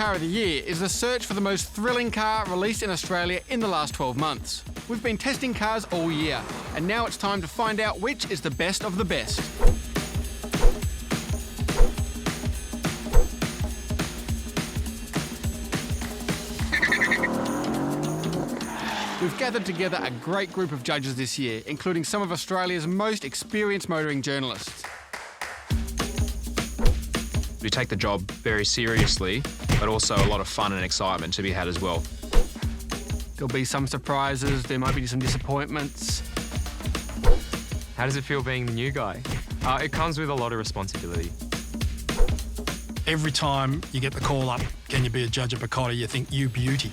Car of the Year is the search for the most thrilling car released in Australia in the last 12 months. We've been testing cars all year, and now it's time to find out which is the best of the best. We've gathered together a great group of judges this year, including some of Australia's most experienced motoring journalists. We take the job very seriously, but also a lot of fun and excitement to be had as well. There'll be some surprises, there might be some disappointments. How does it feel being the new guy? It comes with a lot of responsibility. Every time you get the call up, can you be a judge at Picotti, you think, you beauty.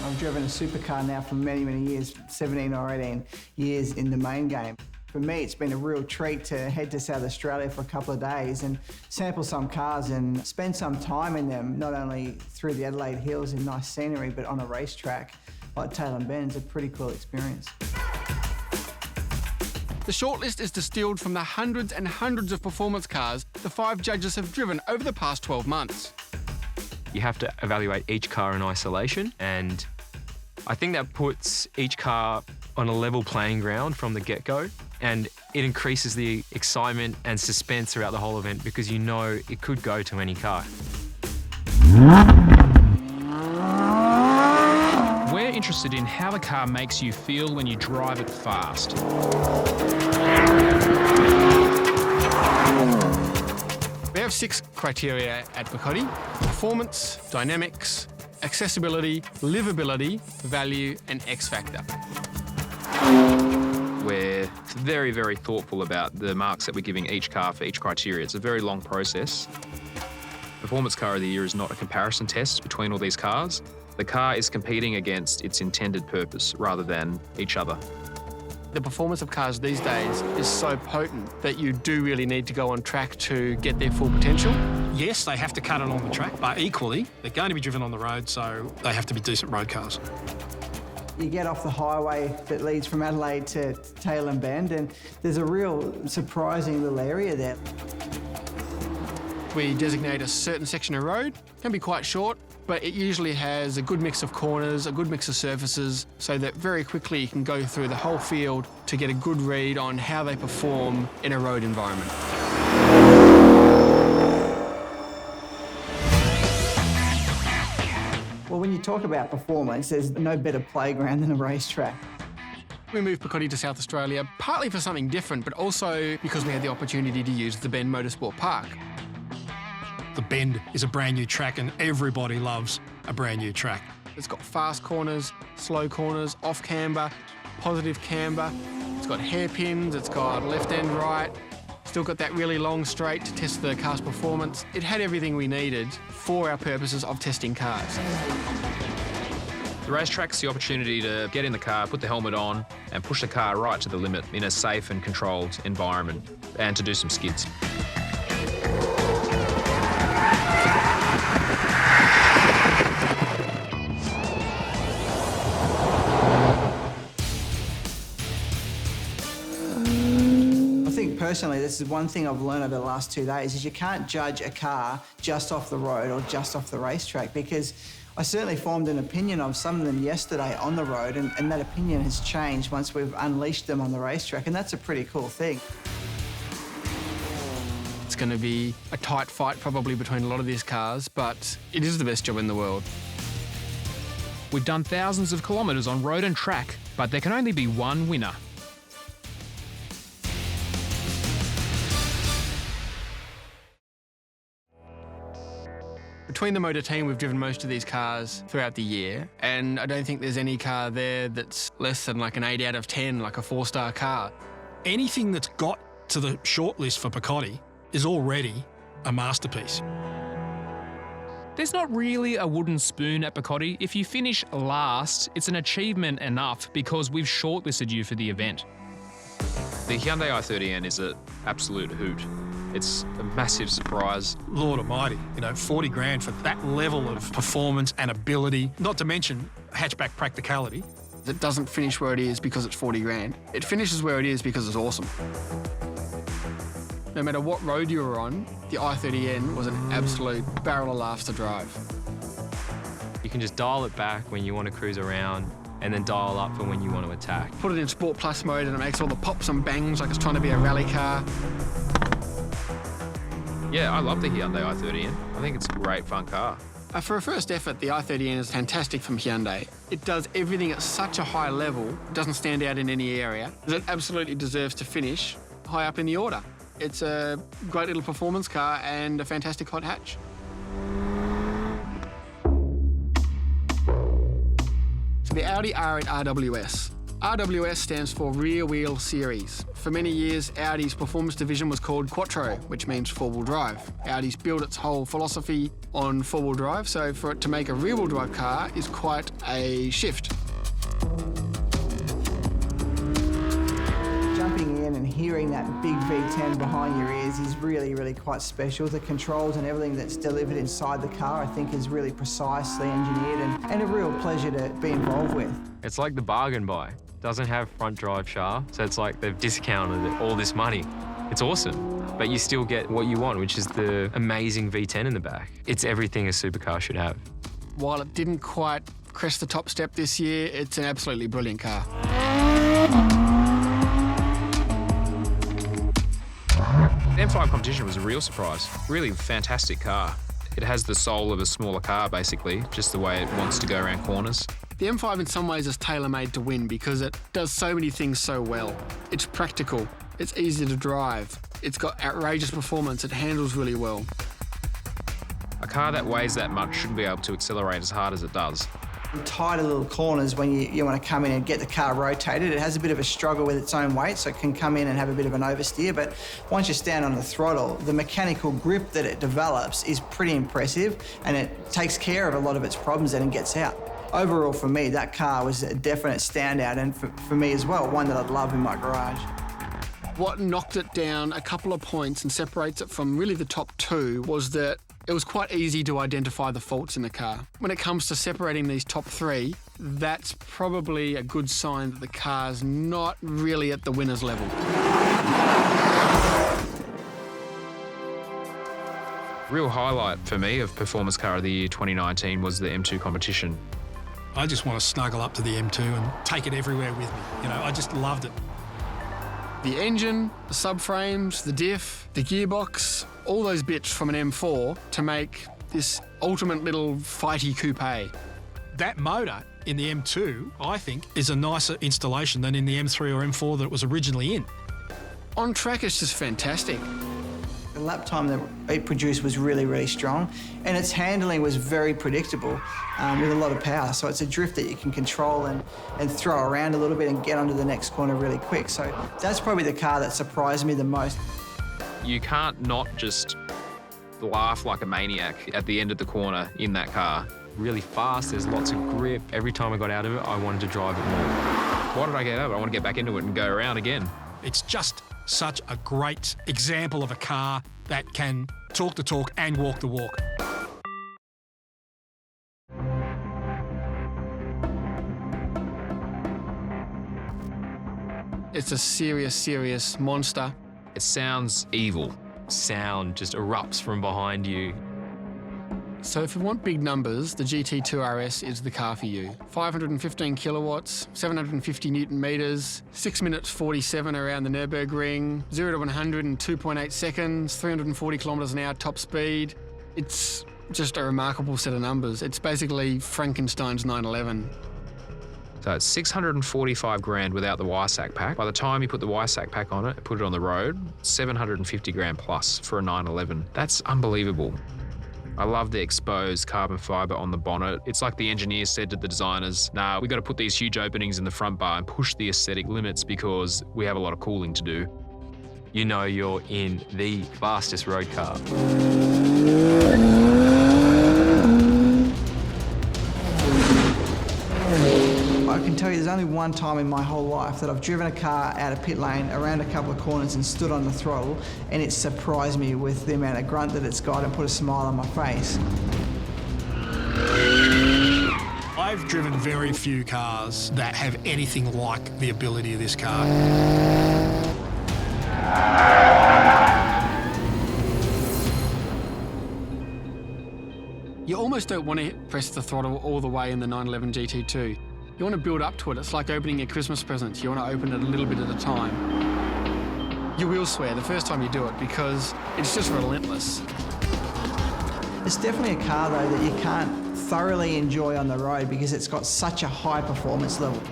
I've driven a supercar now for many, many years, 17 or 18 years in the main game. For me, it's been a real treat to head to South Australia for a couple of days and sample some cars and spend some time in them, not only through the Adelaide Hills in nice scenery, but on a racetrack like Tail and Bend's a pretty cool experience. The shortlist is distilled from the hundreds and hundreds of performance cars the 5 judges have driven over the past 12 months. You have to evaluate each car in isolation, and I think that puts each car on a level playing ground from the get-go, and it increases the excitement and suspense throughout the whole event because you know it could go to any car. We're interested in how the car makes you feel when you drive it fast. We have 6 criteria at Picotti: performance, dynamics, accessibility, livability, value, and X factor. We're very, very thoughtful about the marks that we're giving each car for each criteria. It's a very long process. Performance Car of the Year is not a comparison test between all these cars. The car is competing against its intended purpose rather than each other. The performance of cars these days is so potent that you do really need to go on track to get their full potential. Yes, they have to cut it on the track, but equally, they're going to be driven on the road, so they have to be decent road cars. You get off the highway that leads from Adelaide to Tail and Bend, and there's a real surprising little area there. We designate a certain section of road, can be quite short, but it usually has a good mix of corners, a good mix of surfaces, so that very quickly you can go through the whole field to get a good read on how they perform in a road environment. Well, when you talk about performance, there's no better playground than a racetrack. We moved Picotti to South Australia partly for something different, but also because we had the opportunity to use the Bend Motorsport Park. The Bend is a brand new track and everybody loves a brand new track. It's got fast corners, slow corners, off camber, positive camber. It's got hairpins, it's got left and right. Still got that really long straight to test the car's performance. It had everything we needed for our purposes of testing cars. The racetrack's the opportunity to get in the car, put the helmet on, and push the car right to the limit in a safe and controlled environment, and to do some skids. Personally, this is one thing I've learned over the last 2 days, is you can't judge a car just off the road or just off the racetrack, because I certainly formed an opinion of some of them yesterday on the road, and that opinion has changed once we've unleashed them on the racetrack, and that's a pretty cool thing. It's going to be a tight fight probably between a lot of these cars, but it is the best job in the world. We've done thousands of kilometres on road and track, but there can only be one winner. Between the motor team, we've driven most of these cars throughout the year, and I don't think there's any car there that's less than like an 8 out of 10, like a 4-star car. Anything that's got to the shortlist for Picotti is already a masterpiece. There's not really a wooden spoon at Picotti. If you finish last, it's an achievement enough because we've shortlisted you for the event. The Hyundai i30N is an absolute hoot. It's a massive surprise. Lord almighty, 40 grand for that level of performance and ability, not to mention hatchback practicality. It doesn't finish where it is because it's 40 grand. It finishes where it is because it's awesome. No matter what road you were on, the i30N was an absolute barrel of laughs to drive. You can just dial it back when you want to cruise around and then dial up for when you want to attack. Put it in Sport Plus mode and it makes all the pops and bangs like it's trying to be a rally car. Yeah, I love the Hyundai i30N. I think it's a great fun car. For a first effort, the i30N is fantastic from Hyundai. It does everything at such a high level, it doesn't stand out in any area, that it absolutely deserves to finish high up in the order. It's a great little performance car and a fantastic hot hatch. So the Audi R8 RWS. RWS stands for Rear Wheel Series. For many years, Audi's performance division was called Quattro, which means four-wheel drive. Audi's built its whole philosophy on four-wheel drive, so for it to make a rear-wheel drive car is quite a shift. Jumping in and hearing that big V10 behind your ears is really, really quite special. The controls and everything that's delivered inside the car, I think, is really precisely engineered and a real pleasure to be involved with. It's like the bargain buy. Doesn't have front drive shaft, so it's like they've discounted all this money. It's awesome, but you still get what you want, which is the amazing V10 in the back. It's everything a supercar should have. While it didn't quite crest the top step this year, it's an absolutely brilliant car. The M5 competition was a real surprise. Really fantastic car. It has the soul of a smaller car, basically, just the way it wants to go around corners. The M5 in some ways is tailor-made to win because it does so many things so well. It's practical, it's easy to drive, it's got outrageous performance, it handles really well. A car that weighs that much shouldn't be able to accelerate as hard as it does. In tighter little corners, when you want to come in and get the car rotated, it has a bit of a struggle with its own weight, so it can come in and have a bit of an oversteer. But once you stand on the throttle, the mechanical grip that it develops is pretty impressive, and it takes care of a lot of its problems and gets out. Overall, for me, that car was a definite standout, and for me as well, one that I'd love in my garage. What knocked it down a couple of points and separates it from really the top two was that it was quite easy to identify the faults in the car. When it comes to separating these top three, that's probably a good sign that the car's not really at the winner's level. Real highlight for me of Performance Car of the Year 2019 was the M2 competition. I just want to snuggle up to the M2 and take it everywhere with me. You know, I just loved it. The engine, the subframes, the diff, the gearbox, all those bits from an M4 to make this ultimate little fighty coupe. That motor in the M2, I think, is a nicer installation than in the M3 or M4 that it was originally in. On track, it's just fantastic. The lap time that it produced was really, really strong, and its handling was very predictable with a lot of power. So it's a drift that you can control and throw around a little bit and get onto the next corner really quick. So that's probably the car that surprised me the most. You can't not just laugh like a maniac at the end of the corner in that car. Really fast, there's lots of grip. Every time I got out of it, I wanted to drive it more. Why did I get out of it? I want to get back into it and go around again. It's just such a great example of a car that can talk the talk and walk the walk. It's a serious, serious monster. It sounds evil. Sound just erupts from behind you. So if you want big numbers, the GT2 RS is the car for you. 515 kilowatts, 750 newton meters, 6 minutes 47 around the Nürburgring, 0 to 100 in 2.8 seconds, 340 kilometers an hour top speed. It's just a remarkable set of numbers. It's basically Frankenstein's 911. So it's 645 grand without the Y-Sack pack. By the time you put the Y-Sack pack on it, put it on the road, 750 grand plus for a 911. That's unbelievable. I love the exposed carbon fibre on the bonnet. It's like the engineers said to the designers, nah, we got to put these huge openings in the front bar and push the aesthetic limits because we have a lot of cooling to do. You know you're in the fastest road car. I can tell you there's only one time in my whole life that I've driven a car out of pit lane, around a couple of corners and stood on the throttle, and it surprised me with the amount of grunt that it's got and put a smile on my face. I've driven very few cars that have anything like the ability of this car. You almost don't want to press the throttle all the way in the 911 GT2. You want to build up to it. It's like opening a Christmas present. You want to open it a little bit at a time. You will swear the first time you do it because it's just relentless. It's definitely a car though that you can't thoroughly enjoy on the road because it's got such a high performance level.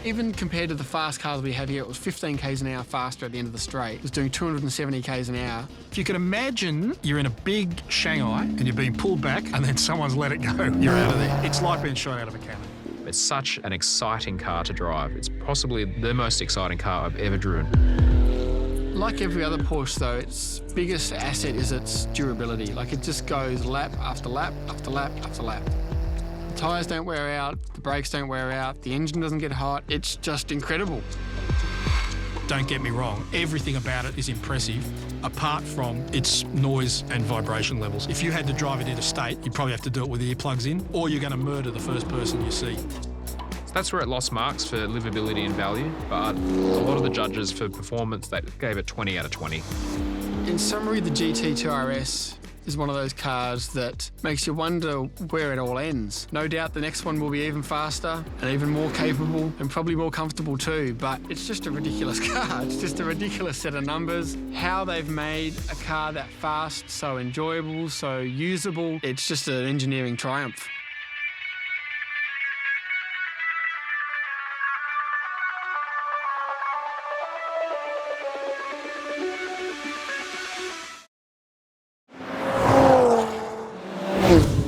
Even compared to the fast cars we have here, it was 15 k's an hour faster at the end of the straight. It was doing 270 k's an hour. If you can imagine you're in a big Shanghai and you're being pulled back and then someone's let it go, you're out of there. It's like being shot out of a cannon. It's such an exciting car to drive. It's possibly the most exciting car I've ever driven. Like every other Porsche though, its biggest asset is its durability. Like it just goes lap after lap after lap after lap. The tyres don't wear out, the brakes don't wear out, the engine doesn't get hot. It's just incredible. Don't get me wrong, everything about it is impressive, apart from its noise and vibration levels. If you had to drive it interstate, you'd probably have to do it with earplugs in, or you're going to murder the first person you see. That's where it lost marks for livability and value, but a lot of the judges for performance, they gave it 20 out of 20. In summary, the GT2 RS is one of those cars that makes you wonder where it all ends. No doubt the next one will be even faster and even more capable and probably more comfortable too, but it's just a ridiculous car. It's just a ridiculous set of numbers. How they've made a car that fast, so enjoyable, so usable, it's just an engineering triumph. Oh.